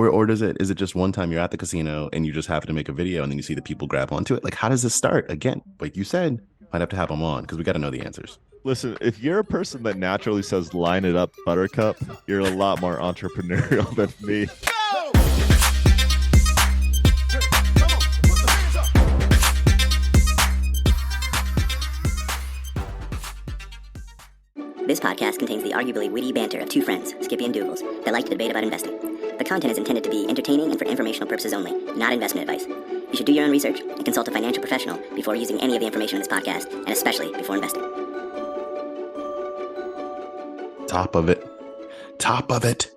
Or is it just one time you're at the casino and you just happen to make a video and then you see the people grab onto it? Like, how does this start? Again, like you said, might have to have them on because we got to know the answers. Listen, if you're a person that naturally says line it up, buttercup, you're a lot more entrepreneurial than me. This podcast contains the arguably witty banter of two friends, Skippy and Doogles, that like to debate about investing. The content is intended to be entertaining and for informational purposes only, not investment advice. You should do your own research and consult a financial professional before using any of the information in this podcast, and especially before investing. Top of it. Top of it.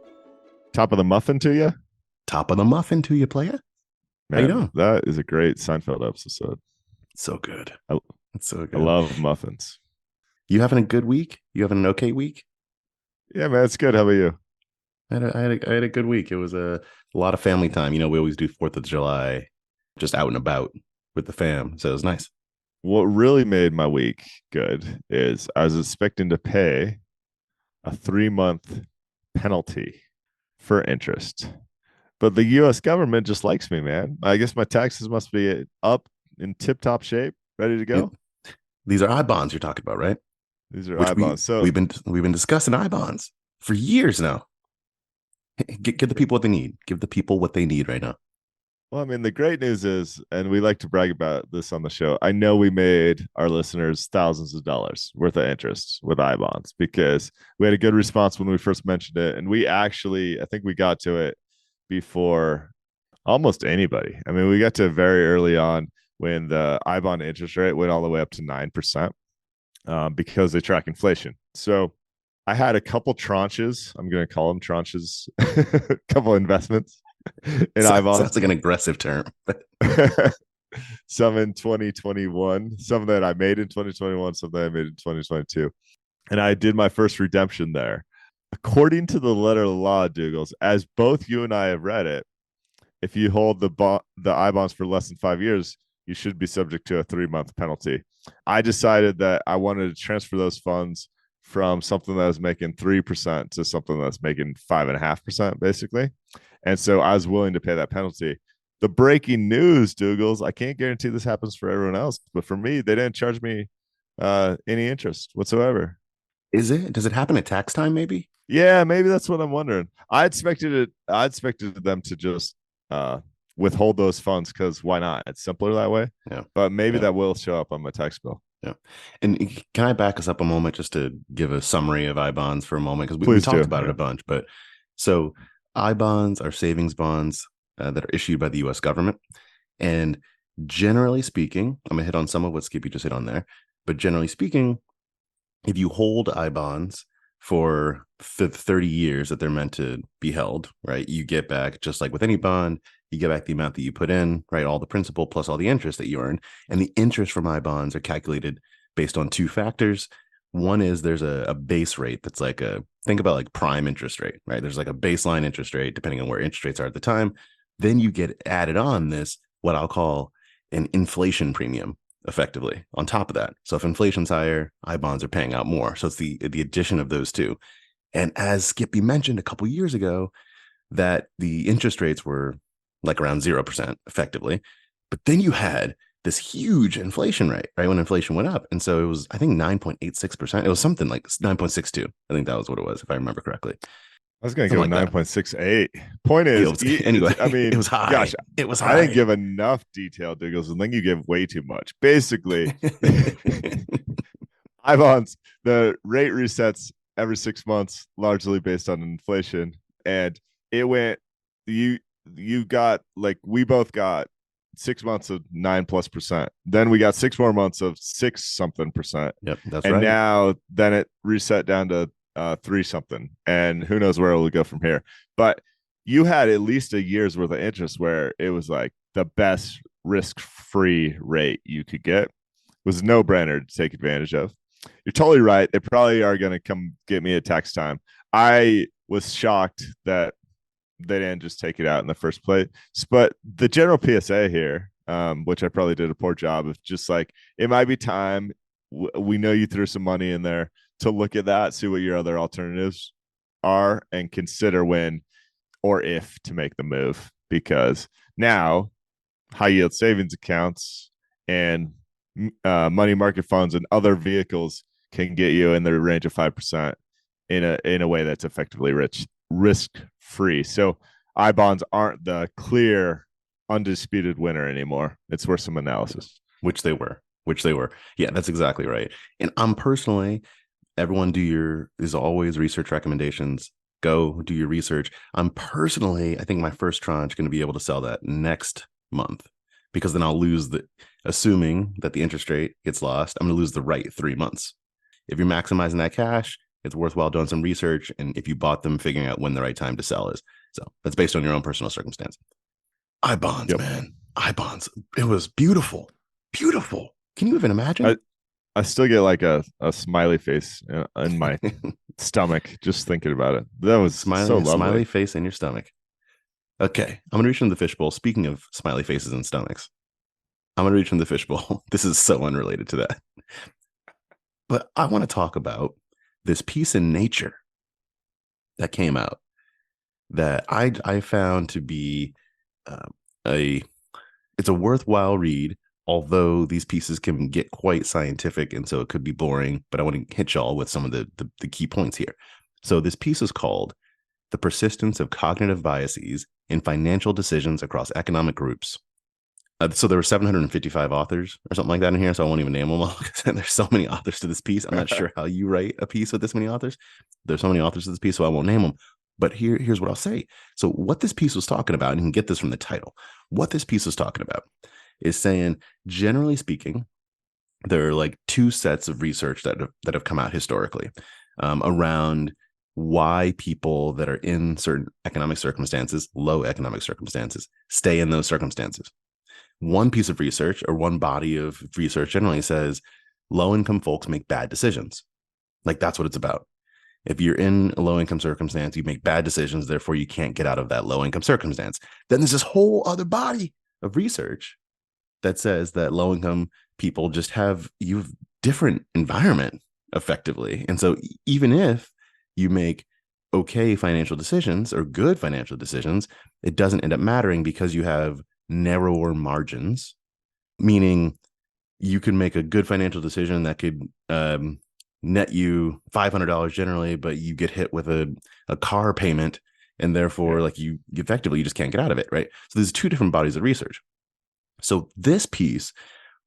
Top of the muffin to you? Top of the muffin to you, player. Man, how you doing? That is a great Seinfeld episode. So good. It's so good. I love muffins. You having a good week? You having an okay week? Yeah, man, it's good. How about you? I had a good week. It was a lot of family time. You know, we always do 4th of July, just out and about with the fam. So it was nice. What really made my week good is I was expecting to pay a 3-month penalty for interest. But the U.S. government just likes me, man. I guess my taxes must be up in tip-top shape, ready to go. These are I bonds you're talking about, right? These are I bonds. So we've been discussing I bonds for years now. Give the people what they need. Give the people what they need right now. Well, I mean, the great news is, and we like to brag about this on the show, I know we made our listeners thousands of dollars worth of interest with I bonds because we had a good response when we first mentioned it. And we actually, I think we got to it before almost anybody. I mean, we got to very early on when the I bond interest rate went all the way up to 9%. Because they track inflation. So I had a couple tranches. I'm going to call them tranches, a couple investments in I bonds. Sounds like an aggressive term. Some in 2021, some that I made in 2021, some that I made in 2022. And I did my first redemption there. According to the letter of the law, Doogles, as both you and I have read it, if you hold the I bonds for less than 5 years, you should be subject to a 3-month penalty. I decided that I wanted to transfer those funds from something that was making 3% to something that's making 5.5%, basically. And so I was willing to pay that penalty. The breaking news, Doogles, I can't guarantee this happens for everyone else, but for me, they didn't charge me any interest whatsoever. Does it happen at tax time, maybe? Yeah, maybe that's what I'm wondering. I expected them to just withhold those funds because why not? It's simpler that way. Yeah. But maybe that will show up on my tax bill. Yeah. And can I back us up a moment just to give a summary of I bonds for a moment? Because we talked about it a bunch. But so I bonds are savings bonds that are issued by the U.S. government. And generally speaking, I'm going to hit on some of what Skippy just hit on there. But generally speaking, if you hold I bonds for 30 years that they're meant to be held, right, you get back, just like with any bond, you get back the amount that you put in, right, all the principal plus all the interest that you earn. And the interest from I bonds are calculated based on 2 factors. One is there's a base rate that's like think about like prime interest rate, right? There's like a baseline interest rate depending on where interest rates are at the time. Then you get added on this, what I'll call an inflation premium, effectively on top of that. So if inflation's higher, I bonds are paying out more. So it's the addition of those two. And as Skippy mentioned a couple years ago, that the interest rates were like around 0% effectively. But then you had this huge inflation rate, right? When inflation went up. And so it was, I think 9.86%. It was something like 9.62. I think that was what it was, if I remember correctly. I was going to give 9.68. Point is, anyway, I mean, it was high. Gosh, it was high. I didn't give enough detail, Douglas, and then you give way too much. Basically, I bonds, the rate resets every 6 months, largely based on inflation. And it went, you got, like, we both got 6 months of 9+%. Then we got 6 more months of 6-something%. Yep, that's and right. And now then it reset down to 3-something, and who knows where it will go from here. But you had at least a year's worth of interest where it was like the best risk-free rate you could get. It was a no-brainer to take advantage of. You're totally right. They probably are going to come get me at tax time. I was shocked that they didn't just take it out in the first place. But the general PSA here, which I probably did a poor job of, just like, it might be time. We know you threw some money in there to look at that, see what your other alternatives are, and consider when or if to make the move, because now high yield savings accounts and money market funds and other vehicles can get you in the range of 5% in a way that's effectively risk free. So I bonds aren't the clear undisputed winner anymore. It's worth some analysis. Which they were. Yeah, that's exactly right. And I'm personally, everyone is always research recommendations. Go do your research. I think my first tranche going to be able to sell that next month, because then I'll lose assuming that the interest rate gets lost, I'm going to lose the right 3 months. If you're maximizing that cash, it's worthwhile doing some research. And if you bought them, figuring out when the right time to sell is. So that's based on your own personal circumstance. I-bonds, man. I-bonds. It was beautiful. Beautiful. Can you even imagine? I still get like a smiley face in my stomach just thinking about it. That was so lovely. Smiley face in your stomach. Okay, I'm going to reach into the fishbowl. Speaking of smiley faces and stomachs, I'm going to reach in the fishbowl. This is so unrelated to that. But I want to talk about this piece in Nature that came out that I found to be it's a worthwhile read, although these pieces can get quite scientific, and so it could be boring, but I want to hit y'all with some of the key points here. So this piece is called The Persistence of Cognitive Biases in Financial Decisions Across Economic Groups. So there were 755 authors or something like that in here, so I won't even name them all because there's so many authors to this piece. I'm not sure how you write a piece with this many authors. There's so many authors to this piece, so I won't name them. But here's what I'll say. So what this piece was talking about, and you can get this from the title, what this piece was talking about is saying, generally speaking, there are like two sets of research that have come out historically around why people that are in certain economic circumstances, low economic circumstances, stay in those circumstances. One piece of research, or one body of research, generally says low-income folks make bad decisions. Like, that's what it's about. If you're in a low-income circumstance, you make bad decisions, therefore you can't get out of that low-income circumstance. Then there's this whole other body of research that says that low-income people just have different environment effectively. And so even if you make okay financial decisions or good financial decisions, it doesn't end up mattering because you have narrower margins, meaning you can make a good financial decision that could net you $500 generally, but you get hit with a car payment, and therefore like you effectively you just can't get out of it, right? So there's two different bodies of research. So this piece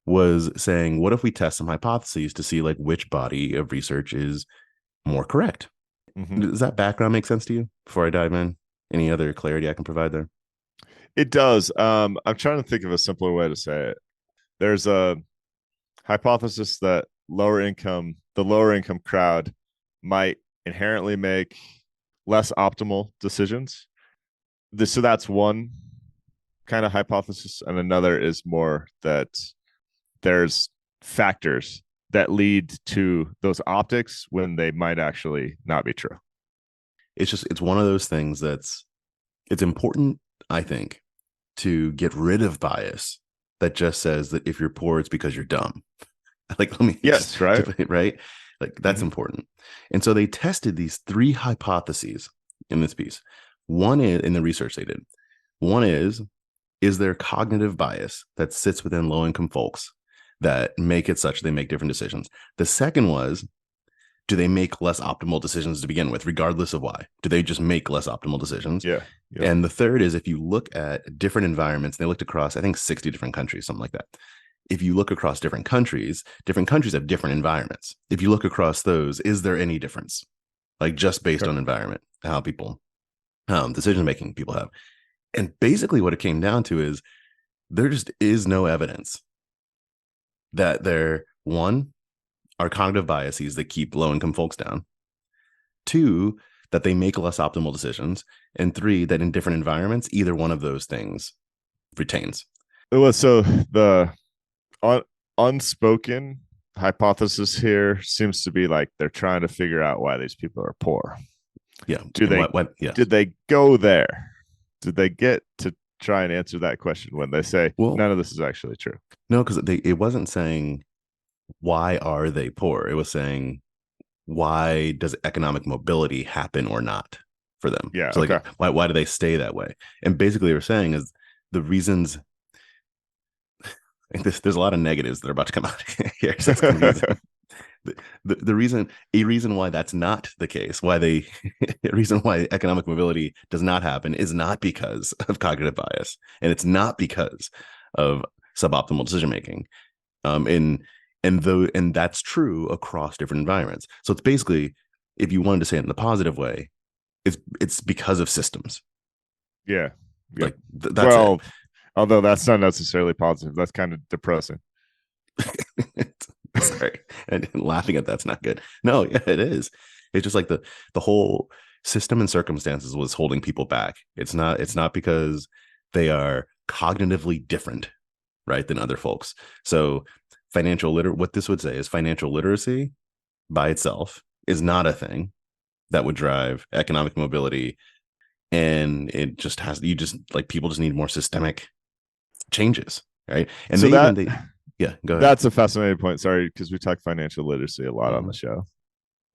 was saying, what if we test some hypotheses to see like which body of research is more correct? Mm-hmm. Does that background make sense to you before I dive in? Any other clarity I can provide there? It does. I'm trying to think of a simpler way to say it. There's a hypothesis that the lower income crowd might inherently make less optimal decisions. So that's one kind of hypothesis. And another is more that there's factors that lead to those optics when they might actually not be true. It's one of those things it's important, I think, to get rid of bias that just says that if you're poor, it's because you're dumb. Like, right? Like, that's important. And so they tested these three hypotheses in this piece. One is, in the research they did, one is there cognitive bias that sits within low-income folks that make it such they make different decisions? The second was, do they make less optimal decisions to begin with, regardless of why? Do they just make less optimal decisions? Yeah. And the third is, if you look at different environments, they looked across, I think, 60 different countries, something like that. If you look across different countries have different environments. If you look across those, is there any difference? Like, just based on environment, how people, decision-making people have. And basically what it came down to is there just is no evidence that there, one, are cognitive biases that keep low-income folks down. Two, that they make less optimal decisions. And three, that in different environments, either one of those things retains. So the unspoken hypothesis here seems to be like they're trying to figure out why these people are poor. Yeah. Did they go there? Did they get to try and answer that question when they say, well, none of this is actually true? No, because it wasn't saying, why are they poor? It was saying, why does economic mobility happen or not for them. Yeah. So Okay. like, why do they stay that way? And basically, they're saying is the reasons. There's a lot of negatives that are about to come out here, so it's confusing. The reason, a reason why that's not the case, why they, a reason why economic mobility does not happen is not because of cognitive bias, and it's not because of suboptimal decision making. And that's true across different environments. So it's basically, if you wanted to say it in the positive way, it's because of systems. Yeah. Like that's well, although that's not necessarily positive, that's kind of depressing. Sorry, and laughing at that's not good. No, yeah, it is. It's just like the whole system and circumstances was holding people back. It's not because they are cognitively different, right, than other folks. So what this would say is financial literacy by itself is not a thing that would drive economic mobility. And it just has, people just need more systemic changes, right? And so yeah, go ahead. That's a fascinating point. Sorry, because we talk financial literacy a lot on the show.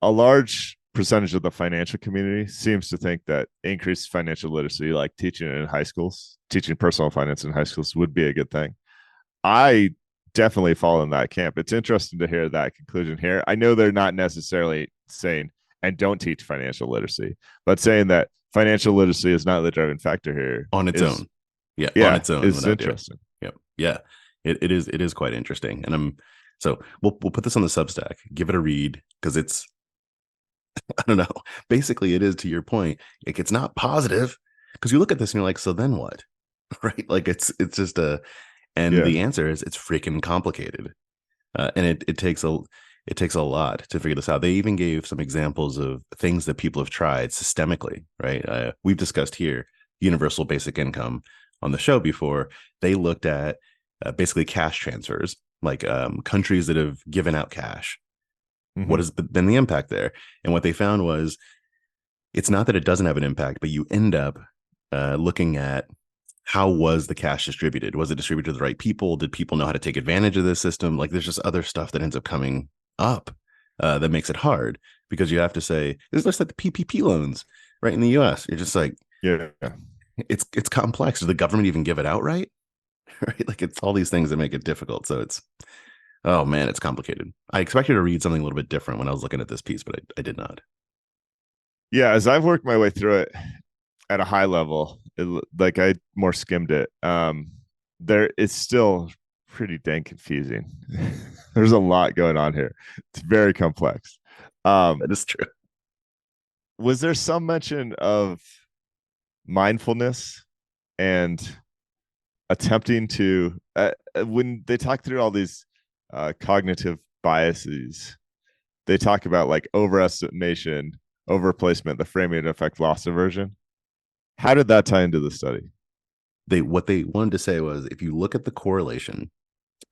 A large percentage of the financial community seems to think that increased financial literacy, like teaching it in high schools, teaching personal finance in high schools, would be a good thing. I definitely fall in that camp. It's interesting to hear that conclusion here. I know they're not necessarily saying, and don't teach financial literacy, but saying that financial literacy is not the driving factor here on its own. Yeah, on its own. It's interesting. Yep. Yeah. It is quite interesting. And so we'll put this on the Substack, give it a read, because it's, I don't know, basically it is, to your point, like, it's not positive, because you look at this and you're like, so then what? Right? Like it's just the answer is it's freaking complicated. And it takes a lot to figure this out. They even gave some examples of things that people have tried systemically, right? We've discussed here universal basic income on the show before. They looked at basically cash transfers, like countries that have given out cash. Mm-hmm. What has been the impact there? And what they found was, it's not that it doesn't have an impact, but you end up looking at how was the cash distributed? Was it distributed to the right people? Did people know how to take advantage of this system? Like, there's just other stuff that ends up coming up that makes it hard, because you have to say, it's just like the PPP loans, right, in the US. You're just like, yeah, it's complex. Does the government even give it out right? Right? Like, it's all these things that make it difficult. So it's, oh man, it's complicated. I expected to read something a little bit different when I was looking at this piece, but I did not. Yeah, as I've worked my way through it at a high level, like I more skimmed it. There, it's still pretty dang confusing. There's a lot going on here. It's very complex. That is true. Was there some mention of mindfulness and attempting to when they talk through all these cognitive biases, they talk about like overestimation, overplacement, the framing effect, loss aversion. How did that tie into the study? What they wanted to say was, if you look at the correlation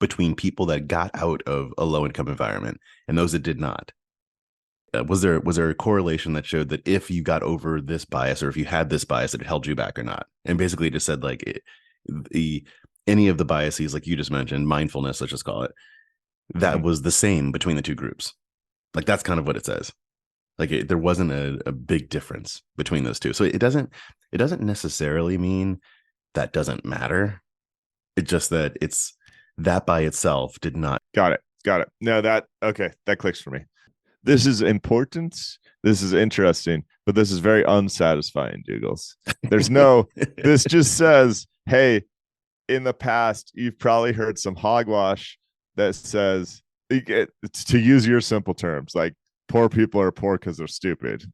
between people that got out of a low income environment and those that did not, was there a correlation that showed that if you got over this bias, or if you had this bias, it held you back or not? And basically it just said, like, any of the biases, like you just mentioned, mindfulness, let's just call it, that was the same between the two groups. Like, that's kind of what it says. Like, there wasn't a big difference between those two. So it doesn't necessarily mean that doesn't matter. It's just that it's that by itself did not. Got it. No, that clicks for me. This is important. This is interesting, but this is very unsatisfying, Doogles. There's no, this just says, hey, in the past, you've probably heard some hogwash that says, to use your simple terms, like, poor people are poor because they're stupid.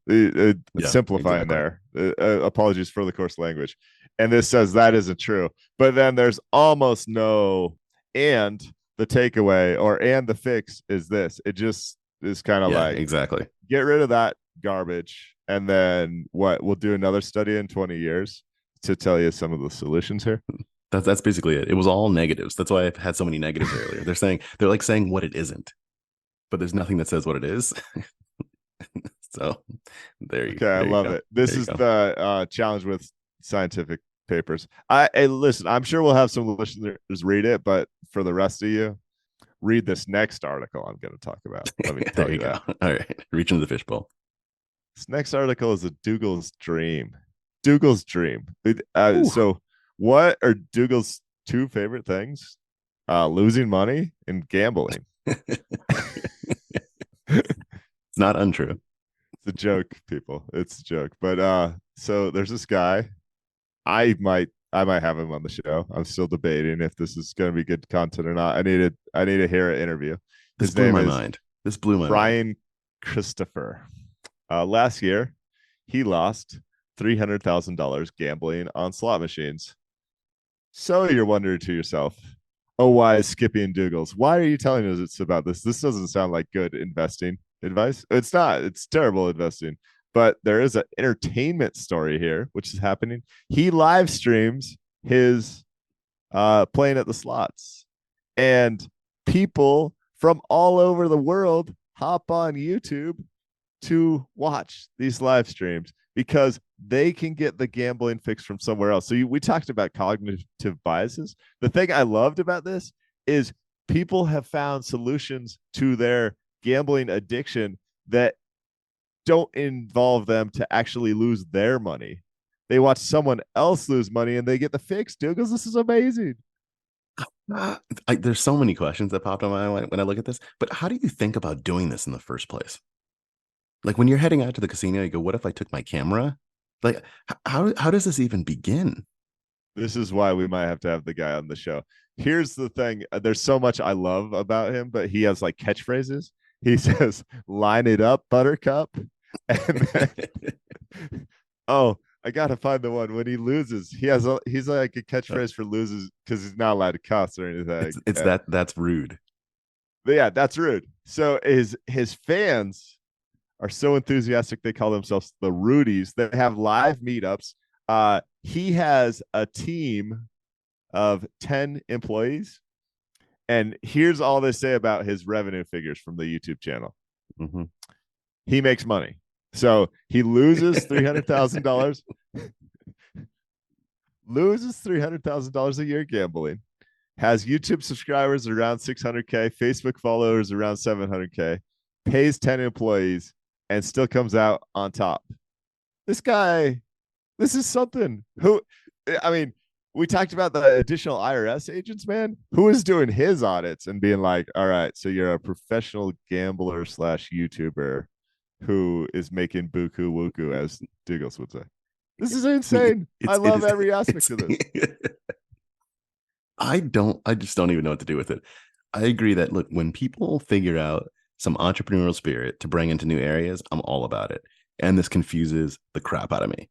Simplifying exactly there. Apologies for the coarse language. And this says that isn't true. But then there's almost no, and the takeaway and the fix is this. It just is kind of like, exactly, get rid of that garbage. And then what? We'll do another study in 20 years to tell you some of the solutions here. That's basically it. It was all negatives. That's why I've had so many negatives earlier. They're like saying what it isn't, but there's nothing that says what it is. So there you go. Okay, I love it. This is the challenge with scientific papers. Listen, I'm sure we'll have some listeners read it, but for the rest of you, read this next article I'm going to talk about. Let me tell you that. All right, reach into the fishbowl. This next article is a Doogles dream. Doogles dream. So, what are Doogles' two favorite things? Losing money and gambling. It's not untrue. It's a joke, people. It's a joke. But so there's this guy. I might have him on the show. I'm still debating if this is going to be good content or not. I need to hear an interview. This blew my mind. This blew my Brian mind. Christopher. Last year, he lost $300,000 gambling on slot machines. So you're wondering to yourself, oh, why is Skippy and Doogles? Why are you telling us it's about this? This doesn't sound like good investing advice. It's not. It's terrible investing. But there is an entertainment story here, which is happening. He live streams his playing at the slots, and people from all over the world hop on YouTube to watch these live streams because they can get the gambling fix from somewhere else. So we talked about cognitive biases. The thing I loved about this is people have found solutions to their gambling addiction that don't involve them to actually lose their money. They watch someone else lose money and they get the fix. Douglas, this is amazing. There's so many questions that popped on my mind when I look at this, but how do you think about doing this in the first place? Like when you're heading out to the casino, you go, what if I took my camera? Like, how does this even begin? This is why we might have to have the guy on the show. Here's the thing. There's so much I love about him, but he has like catchphrases. He says, line it up, buttercup. And then, oh, I got to find the one when he loses. He's like a catchphrase for loses because he's not allowed to cuss or anything. That's rude. But yeah, that's rude. So his fans are so enthusiastic they call themselves the Rudies. They have live meetups. He has a team of 10 employees, and here's all they say about his revenue figures from the YouTube channel. Mm-hmm. He makes money. So he loses $300,000, loses $300,000 a year gambling, has YouTube subscribers around 600K, Facebook followers around 700K, pays 10 employees, and still comes out on top. This guy, this is something. We talked about the additional IRS agents, man. Who is doing his audits and being like, all right, so you're a professional gambler / YouTuber who is making buku wuku, as Doogles would say. This is insane. I love every aspect of this. I just don't even know what to do with it. I agree that, look, when people figure out some entrepreneurial spirit to bring into new areas, I'm all about it. And this confuses the crap out of me.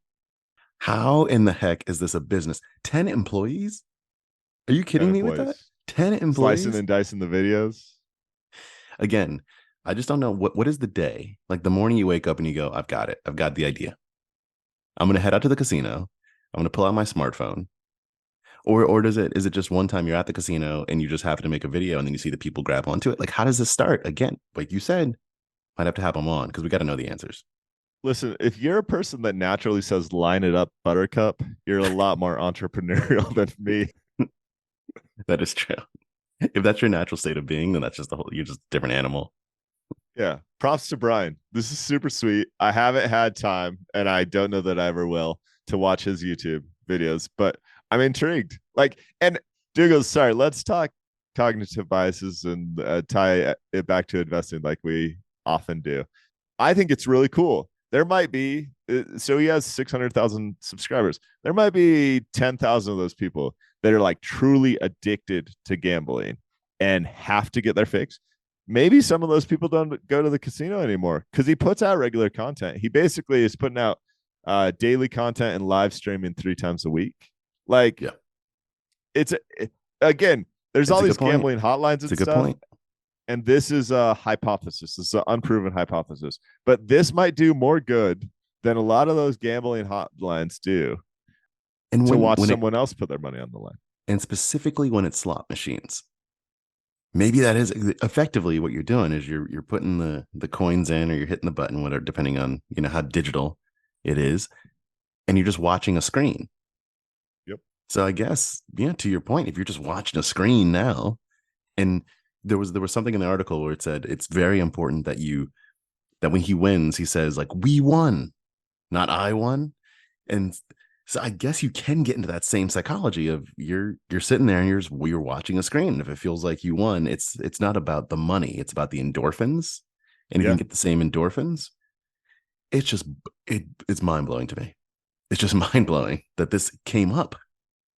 How in the heck is this a business? 10 employees? Are you kidding me with that? 10 employees? Slicing and dicing the videos. Again, I just don't know what is the day, like the morning you wake up and you go, I've got it. I've got the idea. I'm going to head out to the casino. I'm going to pull out my smartphone. Or is it just one time you're at the casino and you just happen to make a video and then you see the people grab onto it? Like, how does this start? Again, like you said, might have to have them on because we got to know the answers. Listen, if you're a person that naturally says line it up, buttercup, you're a lot more entrepreneurial than me. That is true. If that's your natural state of being, then that's just you're just a different animal. Yeah. Props to Brian. This is super sweet. I haven't had time, and I don't know that I ever will, to watch his YouTube videos, but I'm intrigued. And Doogles, sorry, let's talk cognitive biases and tie it back to investing like we often do. I think it's really cool. There might be, so he has 600,000 subscribers. There might be 10,000 of those people that are like truly addicted to gambling and have to get their fix. Maybe some of those people don't go to the casino anymore because he puts out regular content. He basically is putting out daily content and live streaming 3 times a week. Again, there's all these gambling hotlines and stuff. Point. And this is a hypothesis. This is an unproven hypothesis. But this might do more good than a lot of those gambling hotlines do to watch someone else put their money on the line. And specifically when it's slot machines. Maybe that is effectively what you're doing is you're putting the coins in or you're hitting the button, whatever, depending on how digital it is. And you're just watching a screen. Yep. So I guess, to your point, if you're just watching a screen now, and there was something in the article where it said it's very important that you that when he wins, he says like, "We won," not "I won." And so I guess you can get into that same psychology of you're sitting there and you're watching a screen. And if it feels like you won, it's not about the money, it's about the endorphins. And if you can get the same endorphins, it's just it's mind-blowing to me. It's just mind-blowing that this came up.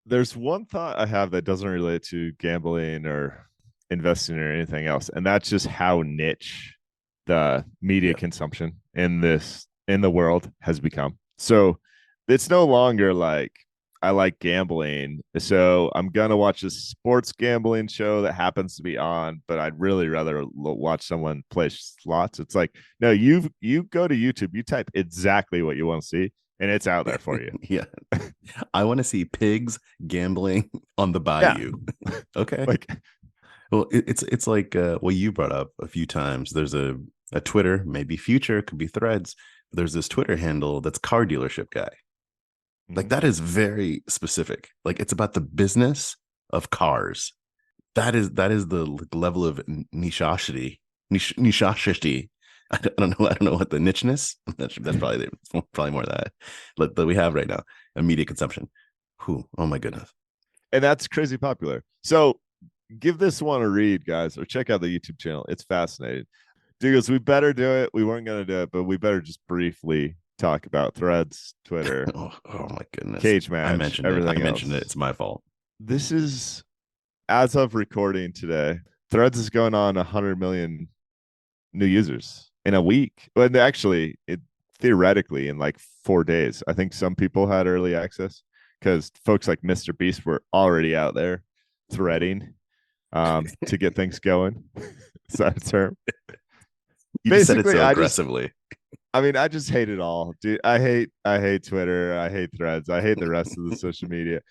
There's one thought I have that doesn't relate to gambling or investing or anything else, and that's just how niche the media consumption in the world has become. So it's no longer like I like gambling, so I'm gonna watch a sports gambling show that happens to be on, but I'd really rather watch someone play slots. It's like, no, you go to YouTube, you type exactly what you want to see, and it's out there for you. Yeah. I want to see pigs gambling on the bayou. Yeah. Okay. Like, well, it's like what you brought up a few times. There's a Twitter, maybe future, could be Threads. There's this Twitter handle that's car dealership guy. Like that is very specific. Like it's about the business of cars. That is the level of nichosity. I don't know what the nicheness. That's probably more of that we have right now. A media consumption. Oh my goodness. And that's crazy popular. So give this one a read, guys, or check out the YouTube channel. It's fascinating. Doogles, we better do it. We weren't going to do it, but we better just briefly talk about Threads, Twitter. oh my goodness. Cage match. I mentioned it. It's my fault. This is, as of recording today, Threads is going on 100 million new users in a week. But actually, theoretically in like 4 days. I think some people had early access because folks like Mr. Beast were already out there threading to get things going. Is that a term? You just said it so aggressively. I mean, I just hate it all, dude. I hate Twitter. I hate Threads. I hate the rest of the social media.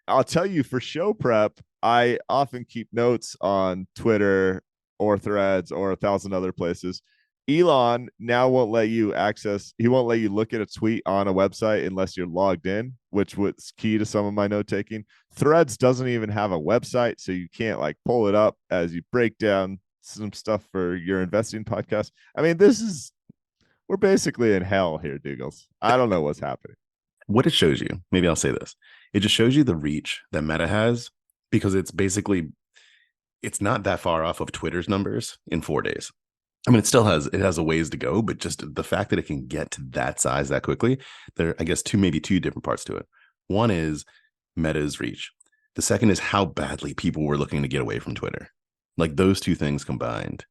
I'll tell you, for show prep, I often keep notes on Twitter or Threads or 1,000 other places. Elon now won't let you access. He won't let you look at a tweet on a website unless you're logged in, which was key to some of my note taking. Threads doesn't even have a website, so you can't like pull it up as you break down some stuff for your investing podcast. I mean, we're basically in hell here, Doogles. I don't know what's happening. What it shows you, maybe I'll say this. It just shows you the reach that Meta has, because it's not that far off of Twitter's numbers in 4 days. I mean, it has a ways to go, but just the fact that it can get to that size that quickly, there, I guess, maybe two different parts to it. One is Meta's reach. The second is how badly people were looking to get away from Twitter. Like those two things combined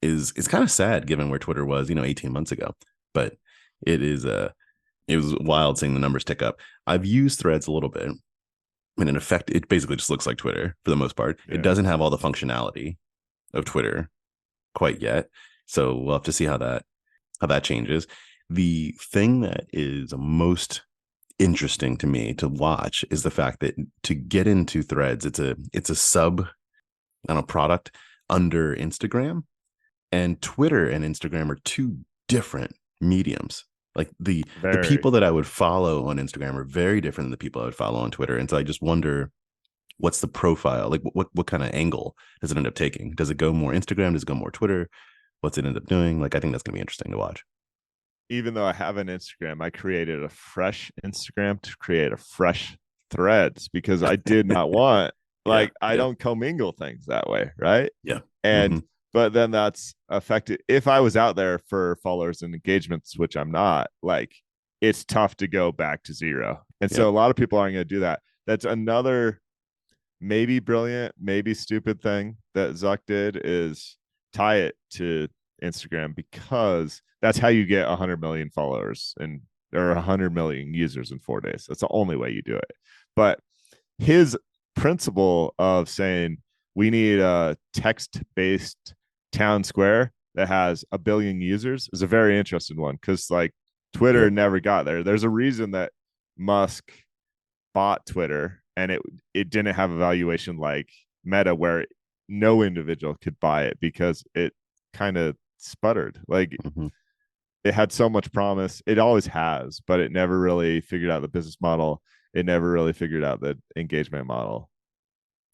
is kind of sad given where Twitter was, 18 months ago. But it was wild seeing the numbers tick up. I've used Threads a little bit, and in effect, it basically just looks like Twitter for the most part. Yeah. It doesn't have all the functionality of Twitter quite yet, so we'll have to see how that changes. The thing that is most interesting to me to watch is the fact that to get into Threads, it's a sub product under Instagram, and Twitter and Instagram are two different mediums. Like the people that I would follow on Instagram are very different than the people I would follow on Twitter. And so I just wonder, what's the profile? Like what kind of angle does it end up taking? Does it go more Instagram? Does it go more Twitter? What's it end up doing? Like, I think that's going to be interesting to watch. Even though I have an Instagram, I created a fresh Instagram to create a fresh Threads because I did not want, I don't commingle things that way. Right. Yeah. And, but then that's affected. If I was out there for followers and engagements, which I'm not, like, it's tough to go back to zero. And so a lot of people aren't going to do that. That's another maybe brilliant, maybe stupid thing that Zuck did, is tie it to Instagram, because that's how you get 100 million followers or 100 million users in 4 days. That's the only way you do it. But his principle of saying we need a text-based town square that has 1 billion users is a very interesting one, because like Twitter never got there. There's a reason that Musk bought Twitter, and it didn't have a valuation like Meta where no individual could buy it, because it kind of sputtered. Like it had so much promise. It always has, but it never really figured out the business model. It never really figured out the engagement model.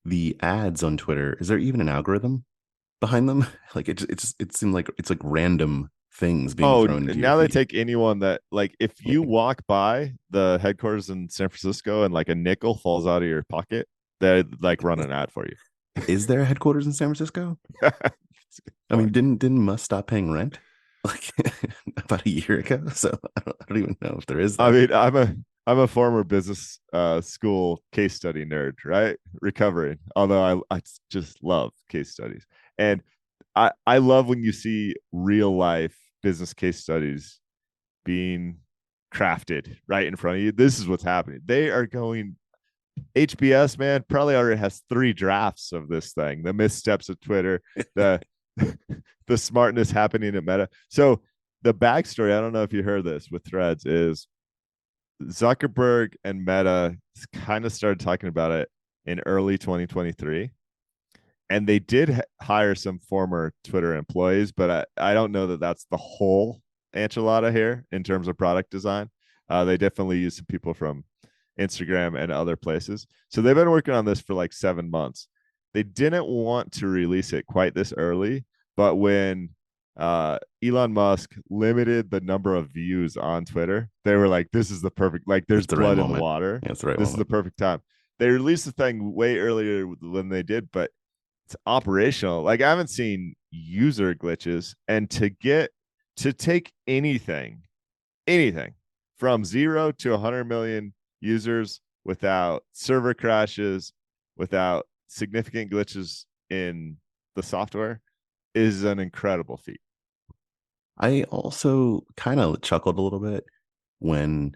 The ads on Twitter, is there even an algorithm? behind them. Like it seemed like it's like random things being Oh, thrown into your now they feed. take anyone that, like, if you walk by the headquarters in San Francisco and like a nickel falls out of your pocket, they like run an ad for you. Is there a headquarters in San Francisco? I mean, didn't Musk stop paying rent like about a year ago? So I don't even know if there is I that. mean, I'm a former business school case study nerd, right? Recovering. Although I just love case studies. And I love when you see real life business case studies being crafted right in front of you. This is what's happening. They are going HBS, man, probably already has 3 drafts of this thing. The missteps of Twitter, the the smartness happening at Meta. So the backstory, I don't know if you heard this with Threads, is Zuckerberg and Meta kind of started talking about it in early 2023. And they did hire some former Twitter employees, but I don't know that that's the whole enchilada here in terms of product design. They definitely use some people from Instagram and other places. So they've been working on this for like 7 months. They didn't want to release it quite this early, but when Elon Musk limited the number of views on Twitter, they were like, this is the perfect, like there's blood in the water. Yeah, it's the right This moment. is the perfect time. They released the thing way earlier than they did, but it's operational. Like I haven't seen user glitches, and to take anything from 0 to 100 million users without server crashes, without significant glitches in the software is an incredible feat. I also kind of chuckled a little bit when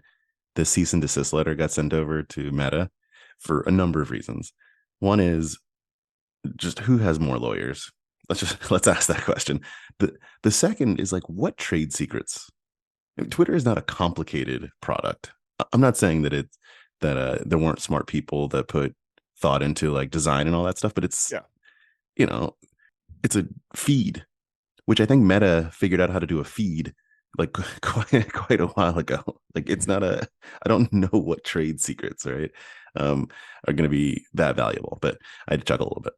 the cease and desist letter got sent over to Meta for a number of reasons. One is just who has more lawyers? Let's ask that question. The second is like, what trade secrets? I mean, Twitter is not a complicated product. I'm not saying that there weren't smart people that put thought into like design and all that stuff, but it's it's a feed, which I think Meta figured out how to do a feed like quite a while ago. Like it's not I don't know what trade secrets, right, are going to be that valuable, but I had to chuckle a little bit.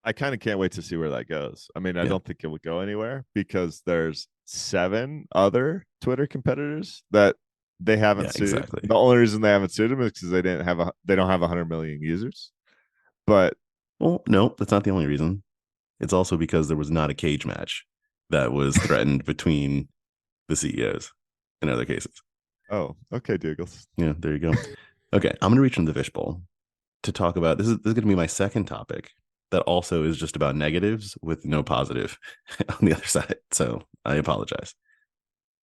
I kind of can't wait to see where that goes. I mean, I don't think it would go anywhere because there's 7 other Twitter competitors that they haven't sued. Exactly. The only reason they haven't sued them is because they don't have 100 million users. But well, no, that's not the only reason. It's also because there was not a cage match that was threatened between the CEOs in other cases. Oh, okay, Doogles. Yeah, there you go. Okay, I'm gonna reach into the fishbowl to talk about this is gonna be my second topic that also is just about negatives with no positive on the other side. So I apologize.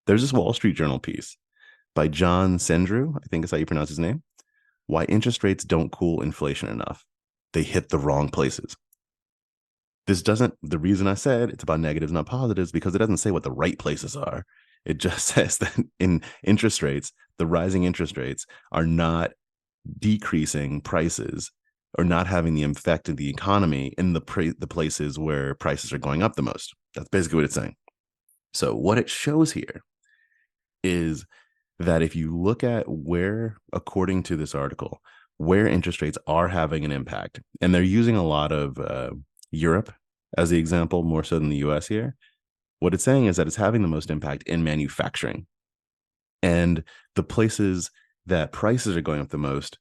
There's this Wall Street Journal piece by John Sendrew, I think is how you pronounce his name. Why interest rates don't cool inflation enough. They hit the wrong places. The reason I said it's about negatives, not positives, because it doesn't say what the right places are. It just says that in interest rates, the rising interest rates are not decreasing prices or not having the effect of the economy in the places where prices are going up the most. That's basically what it's saying. So what it shows here is that if you look at where, according to this article, where interest rates are having an impact, and they're using a lot of Europe as the example, more so than the US here, what it's saying is that it's having the most impact in manufacturing. And the places that prices are going up the most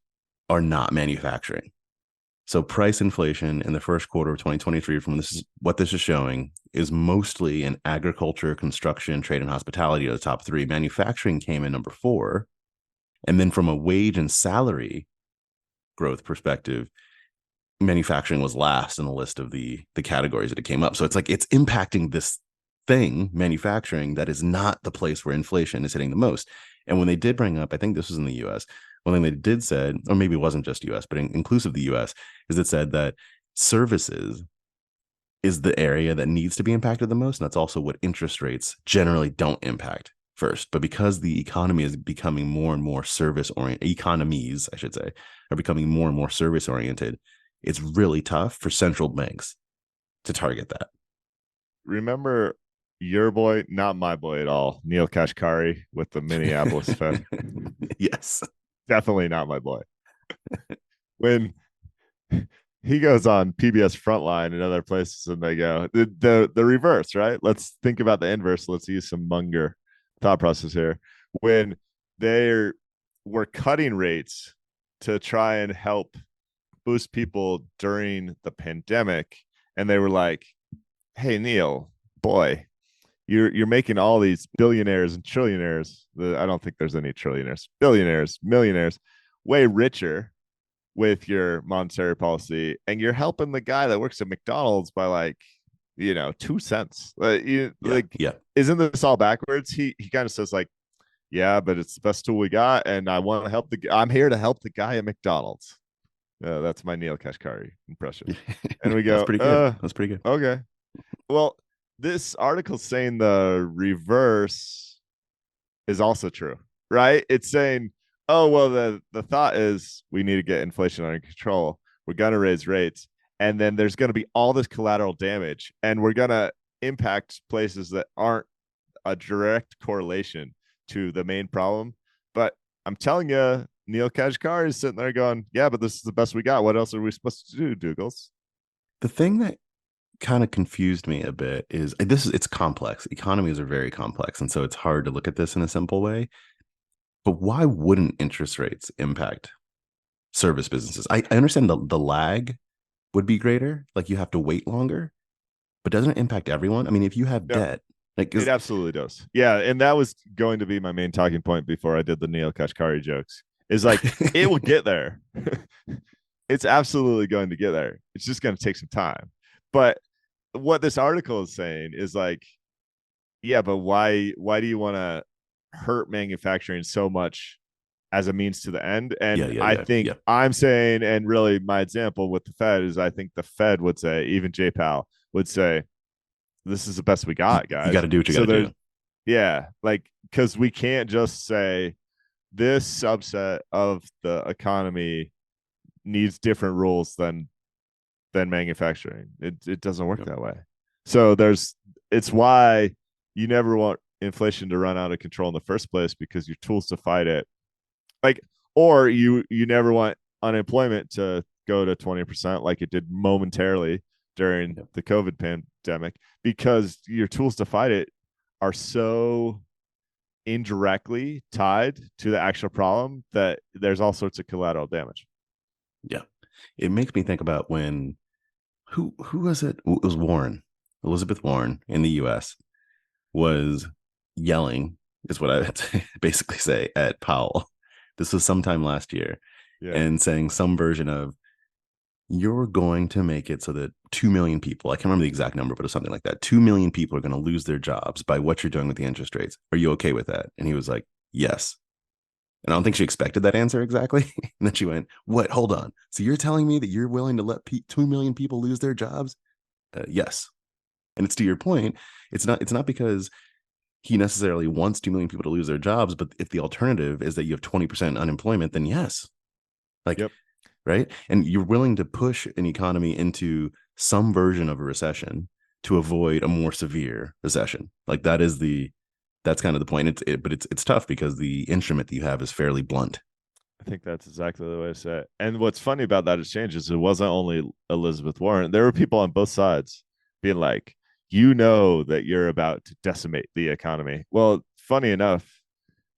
are not manufacturing. So price inflation in the first quarter of 2023, from what this is showing, is mostly in agriculture, construction, trade, and hospitality are the top 3. Manufacturing came in number 4. And then from a wage and salary growth perspective, manufacturing was last in the list of the categories that it came up. So it's like it's impacting this thing, manufacturing, that is not the place where inflation is hitting the most. And when they did bring up, I think this was in the US, one thing they did said, or maybe it wasn't just US, but inclusive of the US, is it said that services is the area that needs to be impacted the most. And that's also what interest rates generally don't impact first. But because the economy is becoming more and more economies, I should say, are becoming more and more service oriented, it's really tough for central banks to target that. Remember your boy, not my boy at all, Neil Kashkari with the Minneapolis Fed? Yes. Definitely not my boy. When he goes on PBS Frontline and other places, and they go the reverse, right? Let's think about the inverse. Let's use some Munger thought process here. When they were cutting rates to try and help boost people during the pandemic, and they were like, "Hey, Neil, boy, you're making all these billionaires and trillionaires. I don't think there's any trillionaires, billionaires, millionaires, way richer with your monetary policy, and you're helping the guy that works at McDonald's by like 2 cents. Yeah. Isn't this all backwards? He kind of says like, yeah, but it's the best tool we got, and I'm here to help the guy at McDonald's. That's my Neil Kashkari impression. And we go, That's pretty good. That's pretty good. Okay. Well, this article saying the reverse is also true, right? It's saying, oh, well, the thought is we need to get inflation under control. We're going to raise rates. And then there's going to be all this collateral damage. And we're going to impact places that aren't a direct correlation to the main problem. But I'm telling you, Neil Kashkari is sitting there going, yeah, but this is the best we got. What else are we supposed to do, Doogles? The thing that kind of confused me a bit is it's complex. Economies are very complex. And so it's hard to look at this in a simple way. But why wouldn't interest rates impact service businesses? I understand the lag would be greater. Like you have to wait longer, but doesn't it impact everyone? I mean, if you have debt, like it absolutely does. Yeah. And that was going to be my main talking point before I did the Neil Kashkari jokes, is like, it will get there. It's absolutely going to get there. It's just going to take some time. But what this article is saying is like, yeah, but why do you want to hurt manufacturing so much as a means to the end? And I think I'm saying, and really my example with the Fed is, I think the Fed would say, even Jay Powell would say, this is the best we got, guys. You got to do what you got to do. Yeah, like, because we can't just say this subset of the economy needs different rules than manufacturing. It doesn't work that way. So it's why you never want inflation to run out of control in the first place, because your tools to fight it, like, or you never want unemployment to go to 20% like it did momentarily during the COVID pandemic, because your tools to fight it are so indirectly tied to the actual problem that there's all sorts of collateral damage. Yeah. It makes me think about when who was it? It was Elizabeth Warren in the US was yelling, is what I basically say, at Powell. This was sometime last year, and saying some version of, you're going to make it so that 2 million people, I can't remember the exact number, but it was something like that, 2 million people are going to lose their jobs by what you're doing with the interest rates. Are you okay with that? And he was like, yes. And I don't think she expected that answer exactly. And then she went, what? Hold on. So you're telling me that you're willing to let 2 million people lose their jobs? Yes. And it's to your point. It's not because he necessarily wants 2 million people to lose their jobs, but if the alternative is that you have 20% unemployment, then yes. Like, right. And you're willing to push an economy into some version of a recession to avoid a more severe recession. Like that's kind of the point. But it's tough because the instrument that you have is fairly blunt. I think that's exactly the way to say it. And what's funny about that exchange is it wasn't only Elizabeth Warren. There were people on both sides being like, that you're about to decimate the economy. Well, funny enough,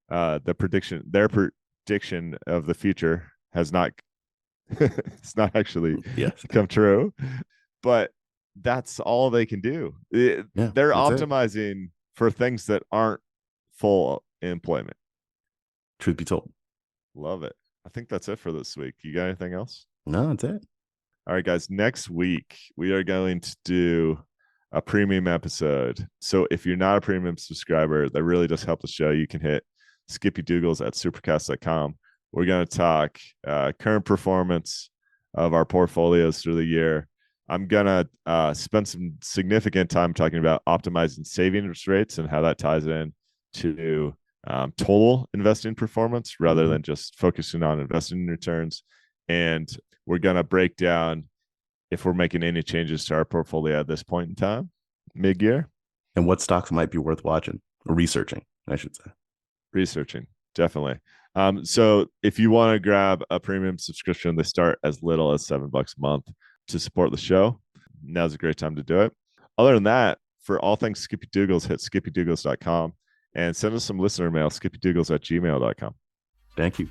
their prediction of the future has not it's not actually come true. But that's all they can do. They're optimizing for things that aren't full employment. Truth be told. Love it. I think that's it for this week. You got anything else? No, that's it. All right, guys. Next week, we are going to do a premium episode. So if you're not a premium subscriber, that really does help the show. You can hit Skippy Doogles at supercast.com. We're going to talk current performance of our portfolios through the year. I'm going to spend some significant time talking about optimizing savings rates and how that ties in to total investing performance rather than just focusing on investing returns. And we're going to break down if we're making any changes to our portfolio at this point in time, mid-year. And what stocks might be worth watching or researching, I should say. Researching, definitely. So if you want to grab a premium subscription, they start as little as $7 a month. to support the show, now's a great time to do it. Other than that, for all things Skippy Doogles, hit skippydoogles.com and send us some listener mail, skippydoogles@gmail.com. Thank you.